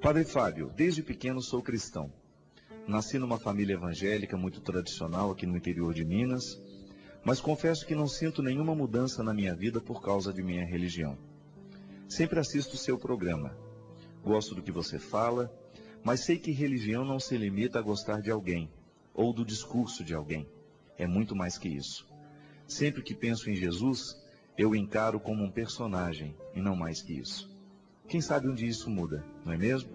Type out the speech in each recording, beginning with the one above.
Padre Fábio, desde pequeno sou cristão. Nasci numa família evangélica muito tradicional aqui no interior de Minas, mas confesso que não sinto nenhuma mudança na minha vida por causa de minha religião. Sempre assisto o seu programa. Gosto do que você fala, mas sei que religião não se limita a gostar de alguém, ou do discurso de alguém. É muito mais que isso. Sempre que penso em Jesus, eu o encaro como um personagem, e não mais que isso. Quem sabe um dia isso muda, não é mesmo?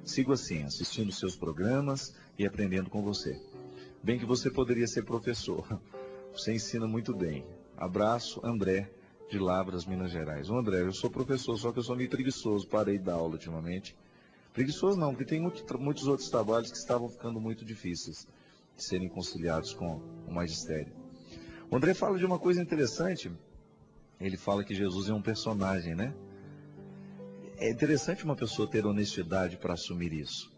Sigo assim, assistindo seus programas e aprendendo com você. Bem que você poderia ser professor. Você ensina muito bem. Abraço, André, de Lavras, Minas Gerais. Ô André, eu sou professor, só que eu sou meio preguiçoso, parei de dar aula ultimamente. Preguiçoso não, porque tem muitos outros trabalhos que estavam ficando muito difíceis de serem conciliados com o magistério. O André fala de uma coisa interessante. Ele fala que Jesus é um personagem, né? É interessante uma pessoa ter honestidade para assumir isso.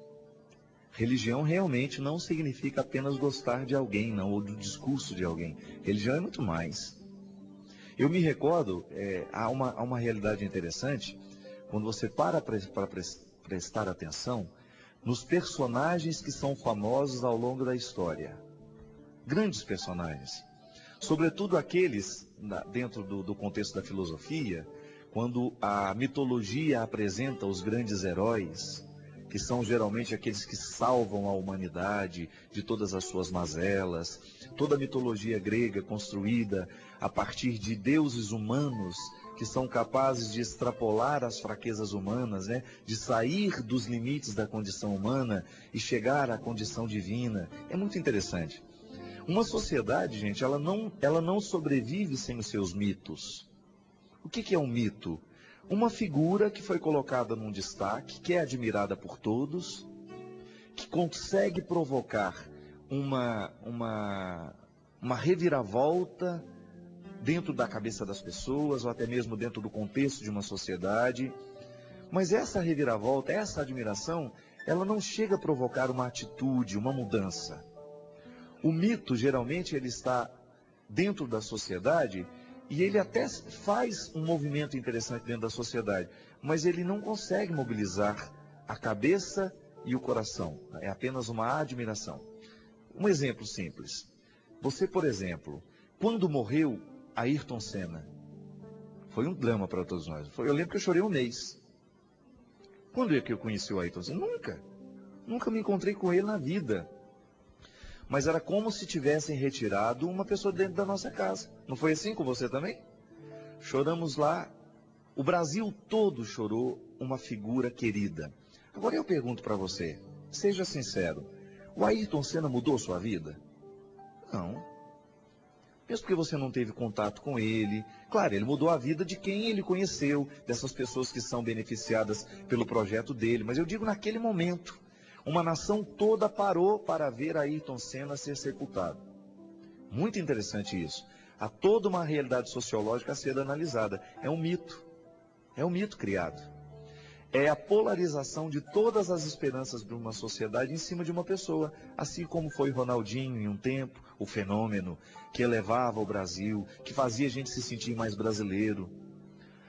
Religião realmente não significa apenas gostar de alguém, não, ou do discurso de alguém. Religião é muito mais. Eu me recordo, há uma realidade interessante, quando você para prestar atenção nos personagens que são famosos ao longo da história. Grandes personagens. Sobretudo aqueles, dentro do contexto da filosofia, quando a mitologia apresenta os grandes heróis, que são geralmente aqueles que salvam a humanidade de todas as suas mazelas, toda a mitologia grega construída a partir de deuses humanos que são capazes de extrapolar as fraquezas humanas, né? De sair dos limites da condição humana e chegar à condição divina. É muito interessante. Uma sociedade, gente, ela não sobrevive sem os seus mitos. O que é um mito? Uma figura que foi colocada num destaque, que é admirada por todos, que consegue provocar uma reviravolta dentro da cabeça das pessoas, ou até mesmo dentro do contexto de uma sociedade. Mas essa reviravolta, essa admiração, ela não chega a provocar uma atitude, uma mudança. O mito, geralmente, ele está dentro da sociedade e ele até faz um movimento interessante dentro da sociedade, mas ele não consegue mobilizar a cabeça e o coração. É apenas uma admiração. Um exemplo simples. Você, por exemplo, quando morreu Ayrton Senna, foi um drama para todos nós. Eu lembro que eu chorei um mês. Quando é que eu conheci o Ayrton Senna? Nunca me encontrei com ele na vida. Mas era como se tivessem retirado uma pessoa dentro da nossa casa. Não foi assim com você também? Choramos lá. O Brasil todo chorou uma figura querida. Agora eu pergunto para você, seja sincero, o Ayrton Senna mudou sua vida? Não. Mesmo porque você não teve contato com ele. Claro, ele mudou a vida de quem ele conheceu, dessas pessoas que são beneficiadas pelo projeto dele. Mas eu digo naquele momento. Uma nação toda parou para ver Ayrton Senna ser sepultado. Muito interessante isso. Há toda uma realidade sociológica a ser analisada. É um mito criado. É a polarização de todas as esperanças de uma sociedade em cima de uma pessoa. Assim como foi Ronaldinho em um tempo, o fenômeno que elevava o Brasil, que fazia a gente se sentir mais brasileiro.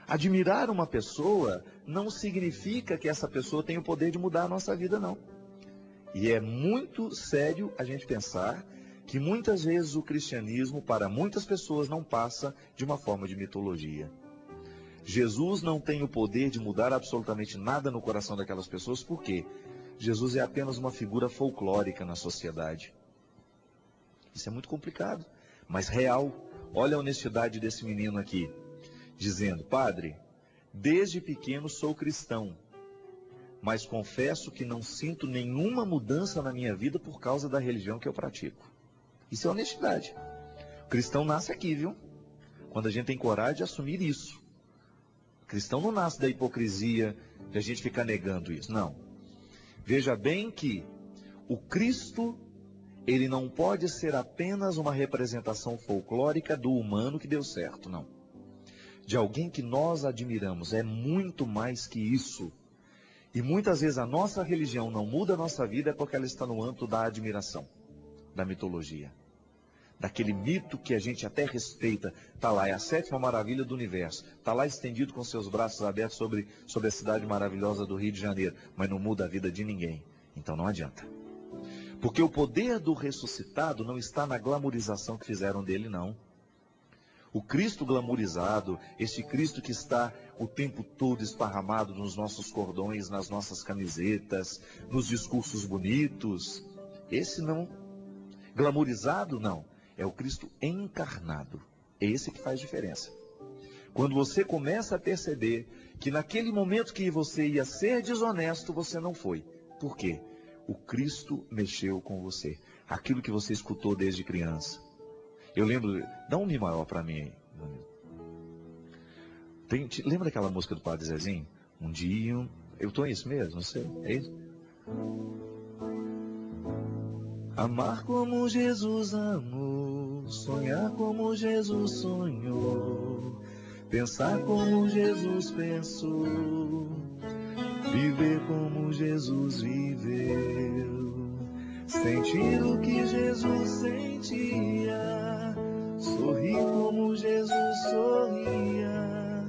Admirar uma pessoa não significa que essa pessoa tenha o poder de mudar a nossa vida, não. E é muito sério a gente pensar que muitas vezes o cristianismo, para muitas pessoas, não passa de uma forma de mitologia. Jesus não tem o poder de mudar absolutamente nada no coração daquelas pessoas, por quê? Jesus é apenas uma figura folclórica na sociedade. Isso é muito complicado, mas real. Olha a honestidade desse menino aqui, dizendo: Padre, desde pequeno sou cristão, mas confesso que não sinto nenhuma mudança na minha vida por causa da religião que eu pratico. Isso é honestidade. O cristão nasce aqui, viu? Quando a gente tem coragem de assumir isso. O cristão não nasce da hipocrisia, de a gente ficar negando isso, não. Veja bem que o Cristo, ele não pode ser apenas uma representação folclórica do humano que deu certo, não. De alguém que nós admiramos, é muito mais que isso. E muitas vezes a nossa religião não muda a nossa vida é porque ela está no âmbito da admiração, da mitologia. daquele mito que a gente até respeita. Está lá, é a sétima maravilha do universo. Está lá estendido com seus braços abertos sobre a cidade maravilhosa do Rio de Janeiro. Mas não muda a vida de ninguém. Então não adianta. Porque o poder do ressuscitado não está na glamorização que fizeram dele, não. O Cristo glamorizado, este Cristo que está o tempo todo esparramado nos nossos cordões, nas nossas camisetas, nos discursos bonitos, esse não. Glamorizado, não. É o Cristo encarnado. É esse que faz diferença. Quando você começa a perceber que naquele momento que você ia ser desonesto, você não foi. Por quê? O Cristo mexeu com você. Aquilo que você escutou desde criança. Eu lembro, dá um mi maior para mim aí. Lembra daquela música do Padre Zezinho? Um dia, eu estou isso mesmo, não sei, é isso? Amar como Jesus amou, sonhar como Jesus sonhou, pensar como Jesus pensou, viver como Jesus viveu, sentir o que Jesus sentia, sorrir como Jesus sorria,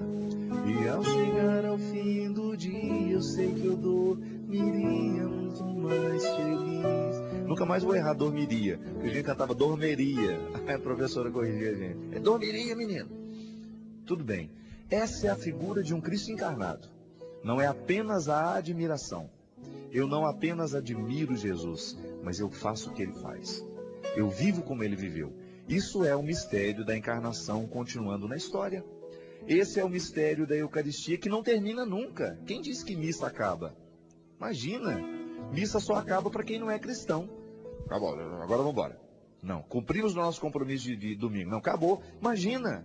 e ao chegar ao fim do dia eu sei que eu dormiria muito mais feliz. Nunca mais vou errar dormiria, porque a gente cantava dormiria, a professora corrigia a gente, é dormiria, menino. Tudo bem, essa é a figura de um Cristo encarnado, não é apenas a admiração. Eu não apenas admiro Jesus, mas eu faço o que ele faz. Eu vivo como ele viveu. Isso é o mistério da encarnação continuando na história. Esse é o mistério da Eucaristia que não termina nunca. Quem disse que missa acaba? Imagina, missa só acaba para quem não é cristão. Acabou, agora vamos embora. Não, cumprimos o nosso compromisso de domingo. Não, acabou. Imagina.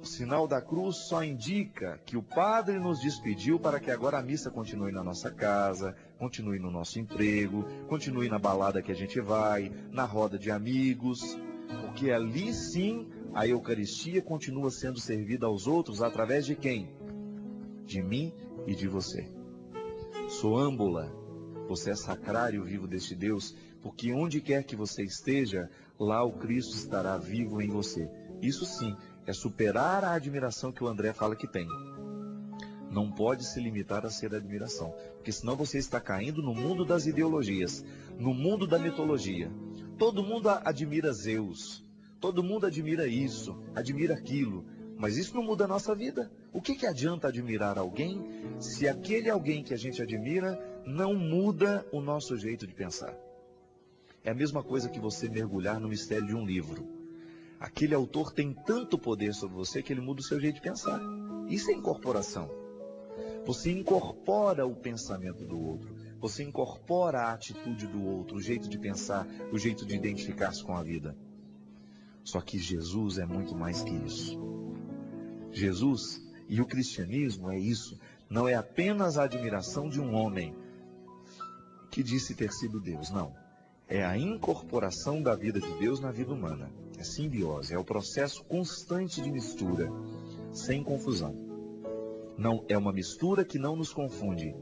O sinal da cruz só indica que o Padre nos despediu para que agora a missa continue na nossa casa, continue no nosso emprego, continue na balada que a gente vai, na roda de amigos, porque ali sim a Eucaristia continua sendo servida aos outros através de quem? De mim e de você. Sou âmbula, você é sacrário vivo deste Deus, porque onde quer que você esteja, lá o Cristo estará vivo em você. Isso sim é superar a admiração que o André fala que tem. Não pode se limitar a ser admiração, porque senão você está caindo no mundo das ideologias, no mundo da mitologia. Todo mundo admira Zeus, todo mundo admira isso, admira aquilo, mas isso não muda a nossa vida. O que adianta admirar alguém se aquele alguém que a gente admira não muda o nosso jeito de pensar? É a mesma coisa que você mergulhar no mistério de um livro. Aquele autor tem tanto poder sobre você que ele muda o seu jeito de pensar. Isso é incorporação. Você incorpora o pensamento do outro. Você incorpora a atitude do outro, o jeito de pensar, o jeito de identificar-se com a vida. Só que Jesus é muito mais que isso. Jesus e o cristianismo é isso. Não é apenas a admiração de um homem que disse ter sido Deus. Não. É a incorporação da vida de Deus na vida humana. É simbiose, é o processo constante de mistura, sem confusão. Não, é uma mistura que não nos confunde.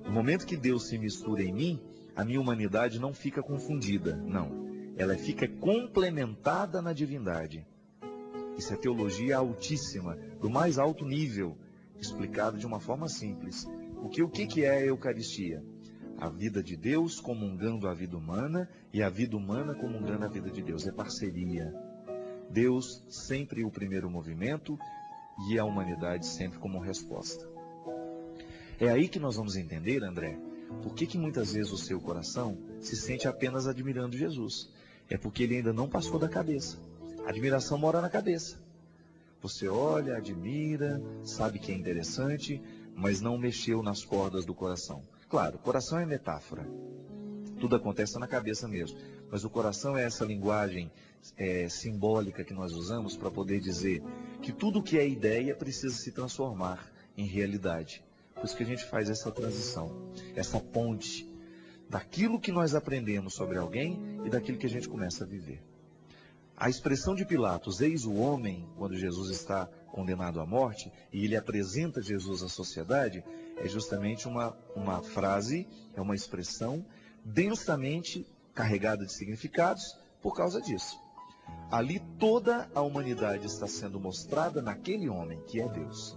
No momento que Deus se mistura em mim, a minha humanidade não fica confundida, não. Ela fica complementada na divindade. Isso é teologia altíssima, do mais alto nível, explicado de uma forma simples. O que é a Eucaristia? A vida de Deus comungando a vida humana e a vida humana comungando a vida de Deus. É parceria. Deus sempre o primeiro movimento e a humanidade sempre como resposta. É aí que nós vamos entender, André, por que muitas vezes o seu coração se sente apenas admirando Jesus. É porque ele ainda não passou da cabeça. A admiração mora na cabeça. Você olha, admira, sabe que é interessante, mas não mexeu nas cordas do coração. Claro, o coração é metáfora. Tudo acontece na cabeça mesmo. Mas o coração é essa linguagem simbólica que nós usamos para poder dizer que tudo que é ideia precisa se transformar em realidade. Por isso que a gente faz essa transição, essa ponte daquilo que nós aprendemos sobre alguém e daquilo que a gente começa a viver. A expressão de Pilatos, eis o homem, quando Jesus está condenado à morte, e ele apresenta Jesus à sociedade, é justamente uma frase, é uma expressão densamente carregada de significados por causa disso. Ali toda a humanidade está sendo mostrada naquele homem que é Deus.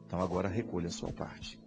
Então agora recolha a sua parte.